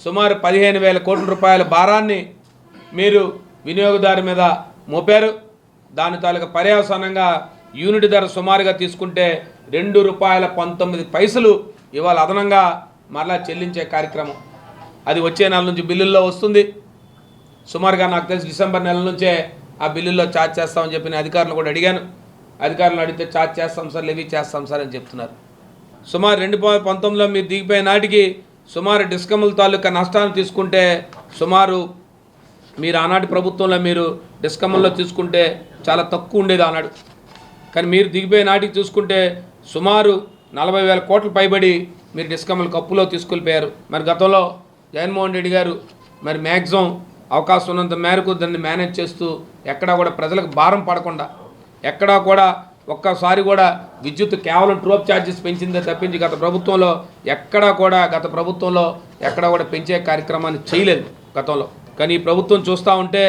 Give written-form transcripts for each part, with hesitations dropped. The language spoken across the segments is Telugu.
సుమారు 15,000 కోట్ల రూపాయల భారాన్ని మీరు వినియోగదారు మీద మోపారు. దాని తాలూకా పర్యవసానంగా యూనిట్ ధర సుమారుగా తీసుకుంటే ₹2.19 ఇవాళ అదనంగా మరలా చెల్లించే కార్యక్రమం అది వచ్చే నెల నుంచి బిల్లుల్లో వస్తుంది. సుమారుగా నాకు తెలిసి డిసెంబర్ నెల నుంచే ఆ బిల్లుల్లో ఛార్జ్ చేస్తామని చెప్పి నేను అధికారులు కూడా అడిగాను. అధికారులు అడిగితే ఛార్జ్ చేస్తాం సార్, లెవీ చేస్తాం సార్ అని చెప్తున్నారు. సుమారు 2019లో మీరు దిగిపోయే నాటికి సుమారు డిస్కమ్ల తాలూకా నష్టాన్ని తీసుకుంటే సుమారు మీరు ఆనాటి ప్రభుత్వంలో మీరు డిస్కమ్ల్లో తీసుకుంటే చాలా తక్కువ ఉండేది ఆనాడు. కానీ మీరు దిగిపోయే నాటికి చూసుకుంటే సుమారు 40,000 కోట్ల పైబడి మీరు డిస్కమ్ల కప్పులో తీసుకెళ్ళిపోయారు. మరి గతంలో జగన్మోహన్ రెడ్డి గారు మరి మ్యాక్సిమం అవకాశం ఉన్నంత మేరకు దాన్ని మేనేజ్ చేస్తూ ఎక్కడా కూడా ప్రజలకు భారం పడకుండా ఎక్కడా కూడా ఒక్కసారి కూడా విద్యుత్ కేవలం ట్రోప్ ఛార్జెస్ పెంచిందే తప్పించి గత ప్రభుత్వంలో ఎక్కడా కూడా పెంచే కార్యక్రమాన్ని చేయలేదు గతంలో. కానీ ఈ ప్రభుత్వం చూస్తూ ఉంటే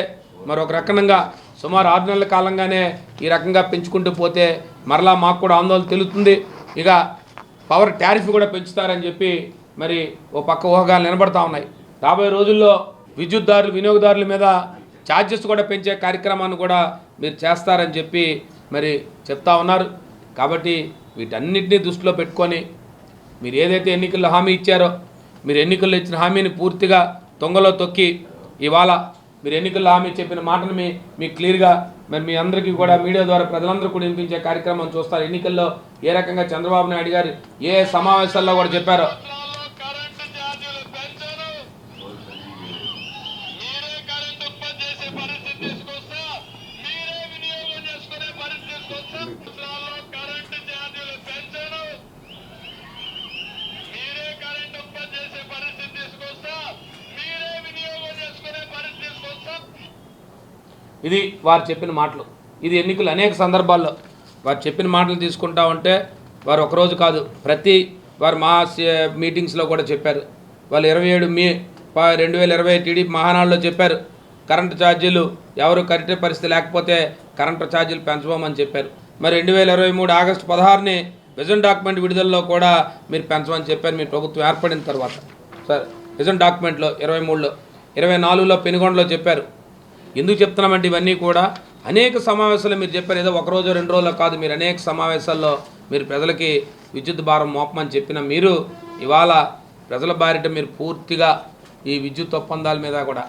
మరి ఒక రకంగా సుమారు 6 నెలల కాలంగానే ఈ రకంగా పెంచుకుంటూ పోతే మరలా మాకు కూడా ఆందోళన తెలుస్తుంది. ఇక పవర్ టారిఫ్ కూడా పెంచుతారని చెప్పి మరి ఓ పక్క ఊహగాలు నిలబడతా ఉన్నాయి. రాబోయే రోజుల్లో విద్యుత్దారులు వినియోగదారుల మీద ఛార్జెస్ కూడా పెంచే కార్యక్రమాన్ని కూడా మీరు చేస్తారని చెప్పి మరి చెప్తా ఉన్నారు. కాబట్టి వీటన్నిటినీ దృష్టిలో పెట్టుకొని మీరు ఏదైతే ఎన్నికల్లో హామీ ఇచ్చారో మీరు ఎన్నికల్లో ఇచ్చిన హామీని పూర్తిగా తొంగలో తొక్కి ఇవాళ మీరు ఎన్నికల్లో హామీ చెప్పిన మాటను మీకు క్లియర్గా మరి మీ అందరికీ కూడా మీడియా ద్వారా ప్రజలందరూ కూడా వినిపించే కార్యక్రమం చూస్తారు. ఎన్నికల్లో ఏ రకంగా చంద్రబాబు నాయుడు గారు ఏ సమావేశాల్లో కూడా చెప్పారో ఇది వారు చెప్పిన మాటలు. ఇది ఎన్నికలు అనేక సందర్భాల్లో వారు చెప్పిన మాటలు తీసుకుంటా ఉంటే వారు ఒకరోజు కాదు వారు మా మీటింగ్స్లో కూడా చెప్పారు. వాళ్ళు 27 మే 2020 టీడీపీ మహానాడులో చెప్పారు కరెంటు ఛార్జీలు ఎవరు కట్టే పరిస్థితి లేకపోతే కరెంటు ఛార్జీలు పెంచబోమని చెప్పారు. మరి 2023 ఆగస్టు 16ని విజన్ డాక్యుమెంట్ విడుదలలో కూడా మీరు పెంచమని చెప్పారు మీ ప్రభుత్వం ఏర్పడిన తర్వాత. సార్ విజన్ డాక్యుమెంట్లో 23లో 24లో పెనుగొండలో చెప్పారు. ఎందుకు చెప్తున్నామంటే ఇవన్నీ కూడా అనేక సమావేశాలు మీరు చెప్పారు. ఏదో ఒక రోజు 2 రోజుల్లో కాదు, మీరు అనేక సమావేశాల్లో మీరు ప్రజలకి విద్యుత్ భారం మోపమని చెప్పిన మీరు ఇవాళ ప్రజల బారిట మీరు పూర్తిగా ఈ విద్యుత్ ఒప్పందాల మీద కూడా